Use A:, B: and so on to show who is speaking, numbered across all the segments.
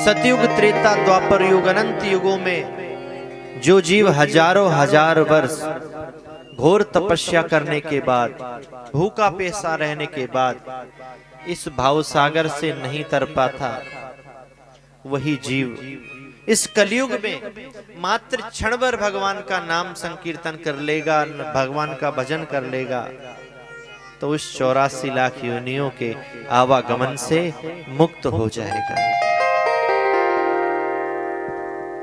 A: सतयुग, त्रेता, द्वापर युग, अनंत युगों में जो जीव हजारों हजार वर्ष घोर तपस्या करने के बाद, भूखा प्यासा रहने के बाद इस भाव सागर से नहीं तर पाता, वही जीव इस कलयुग में मात्र क्षण भर भगवान का नाम संकीर्तन कर लेगा, भगवान का भजन कर लेगा, तो उस 84 लाख योनियों के आवागमन से मुक्त हो जाएगा।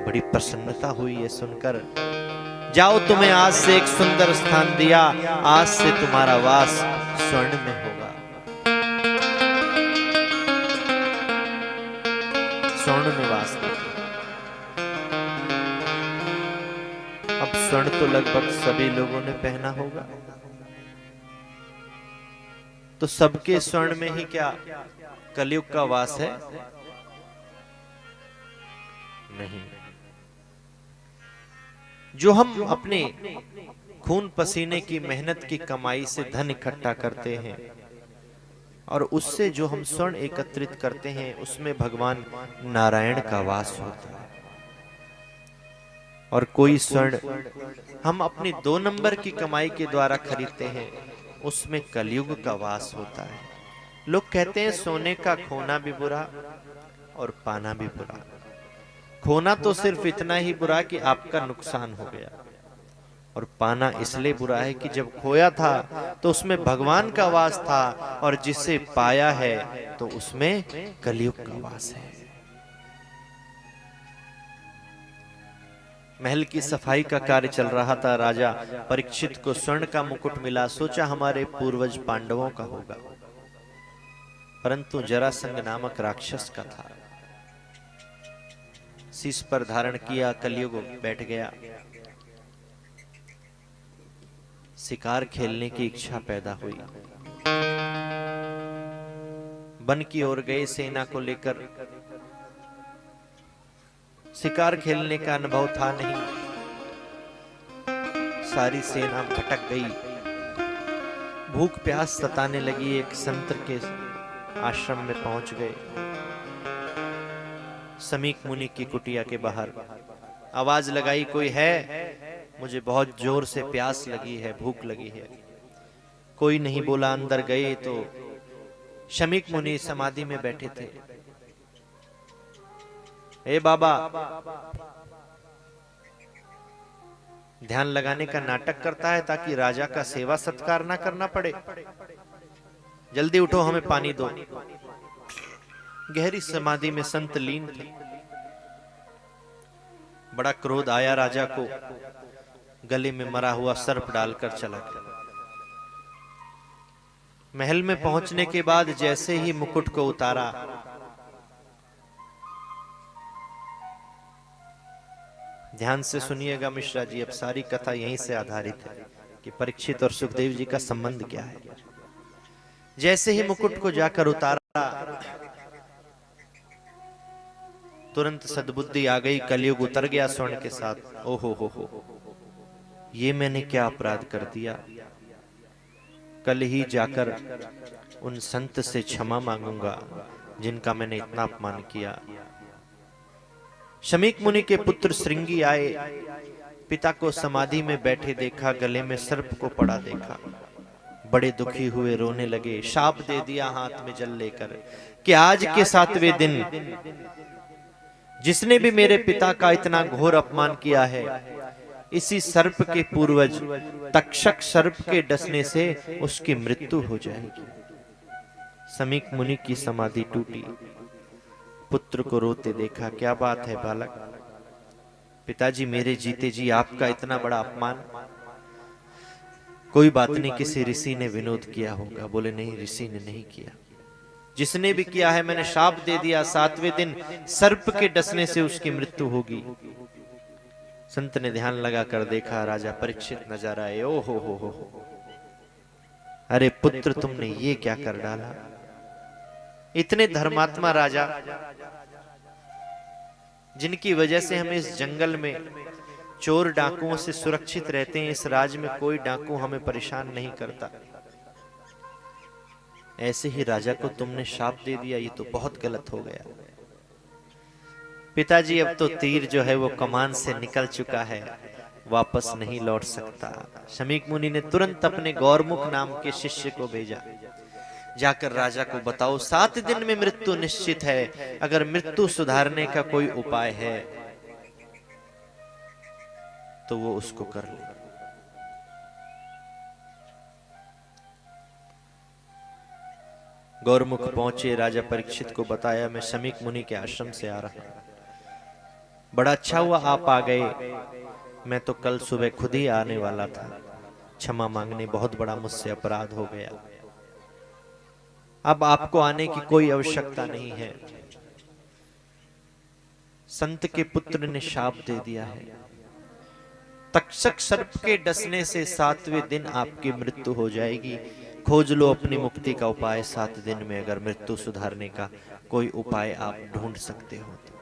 A: बड़ी प्रसन्नता हुई है सुनकर। जाओ, तुम्हें आज से एक सुंदर स्थान दिया, आज से तुम्हारा वास स्वर्ण में होगा। स्वर्ण में वास देगा। अब स्वर्ण तो लगभग सभी लोगों ने पहना होगा, तो सबके स्वर्ण में ही क्या कलयुग का वास है? नहीं। जो हम अपने खून पसीने की मेहनत की कमाई से धन इकट्ठा करते हैं और उससे जो हम स्वर्ण एकत्रित करते हैं, उसमें भगवान नारायण का वास होता है। और कोई स्वर्ण हम अपनी 2 नंबर की कमाई के द्वारा खरीदते हैं, उसमें कलयुग का वास होता है। लोग कहते हैं सोने का खोना भी बुरा और पाना भी बुरा। खोना तो सिर्फ इतना ही बुरा कि आपका नुकसान हो गया, और पाना इसलिए बुरा है कि जब खोया था तो उसमें भगवान का वास था, और जिसे पाया है तो उसमें कलयुग का वास है। महल की सफाई का कार्य चल रहा था। राजा परीक्षित को स्वर्ण का मुकुट मिला। सोचा हमारे पूर्वज पांडवों का होगा, परंतु जरासंध नामक राक्षस का था। शीश पर धारण किया, कलयुग बैठ गया। शिकार खेलने की इच्छा पैदा हुई। वन की ओर गए सेना को लेकर। शिकार खेलने का अनुभव था नहीं, सारी सेना भटक गई। भूख प्यास सताने लगी। एक संत के आश्रम में पहुंच गए। समीक मुनि की कुटिया के बाहर आवाज लगाई, कोई है? मुझे बहुत जोर से प्यास लगी है, भूख लगी है। कोई नहीं बोला। अंदर गए तो शमीक मुनि समाधि में बैठे थे। ए बाबा, ध्यान लगाने का नाटक करता है ताकि राजा का सेवा सत्कार ना करना पड़े। जल्दी उठो, हमें पानी दो। गहरी समाधि में संत लीन थे। बड़ा क्रोध आया राजा को। गले में मरा हुआ सर्प डालकर चला गया। महल में पहुंचने के बाद जैसे ही मुकुट को उतारा, ध्यान से सुनिएगा मिश्रा जी, अब सारी कथा यहीं से आधारित है कि परीक्षित और सुखदेव जी का संबंध क्या है। जैसे ही मुकुट को जाकर उतारा, तुरंत सद्बुद्धि आ गई। कलयुग उतर गया स्वर्ण के साथ। ओहो हो, ये मैंने क्या अपराध कर दिया। कल ही जाकर उन संत से क्षमा मांगूंगा जिनका मैंने इतना अपमान किया। शमीक मुनि के पुत्र श्रृंगी आए। पिता को समाधि में बैठे देखा, गले में सर्प को पड़ा देखा। बड़े दुखी हुए, रोने लगे। शाप दे दिया हाथ में जल लेकर कि आज के 7वें दिन जिसने भी मेरे पिता का इतना घोर अपमान किया है, इसी सर्प के पूर्वज तक्षक सर्प के डसने से उसकी मृत्यु हो जाएगी। समीक मुनि की समाधि टूटी। पुत्र को रोते देखा। क्या बात है बालक? पिताजी, मेरे जीते जी आपका इतना बड़ा अपमान? कोई बात नहीं, किसी ऋषि ने विनोद किया होगा। बोले नहीं, ऋषि ने नहीं किया। जिसने भी किया है, मैंने शाप दे दिया, 7वें दिन सर्प के डसने से उसकी मृत्यु होगी। संत ने ध्यान लगा कर देखा, राजा परीक्षित नजर आए। ओ हो, अरे पुत्र, तुमने ये क्या कर डाला? इतने धर्मात्मा राजा, जिनकी वजह से हम इस जंगल में चोर डाकुओं से सुरक्षित रहते हैं, इस राज्य में कोई डाकू हमें परेशान नहीं करता। ऐसे ही राजा को तुमने शाप दे दिया, ये तो बहुत गलत हो गया। पिताजी अब तो तीर जो है वो कमान से निकल चुका है, वापस नहीं लौट सकता। शमीक मुनि ने तुरंत अपने गौरमुख नाम के शिष्य को भेजा, जाकर राजा को बताओ 7 दिन में मृत्यु निश्चित है, अगर मृत्यु सुधारने का कोई उपाय है तो वो उसको कर ले। गौरमुख पहुंचे, राजा परीक्षित को बताया मैं शमीक मुनि के आश्रम से आ रहा हूं। बड़ा अच्छा हुआ आप आ गए, मैं तो कल सुबह खुद ही आने वाला था। क्षमा मांगने, बहुत बड़ा मुझसे अपराध हो गया। अब आपको आने की कोई आवश्यकता नहीं है। संत के पुत्र ने शाप दे दिया है, तक्षक सर्प के डसने से 7वें दिन आपकी मृत्यु हो जाएगी। खोज लो अपनी मुक्ति का उपाय 7 दिन में, अगर मृत्यु सुधारने का कोई उपाय आप ढूंढ सकते हो तो।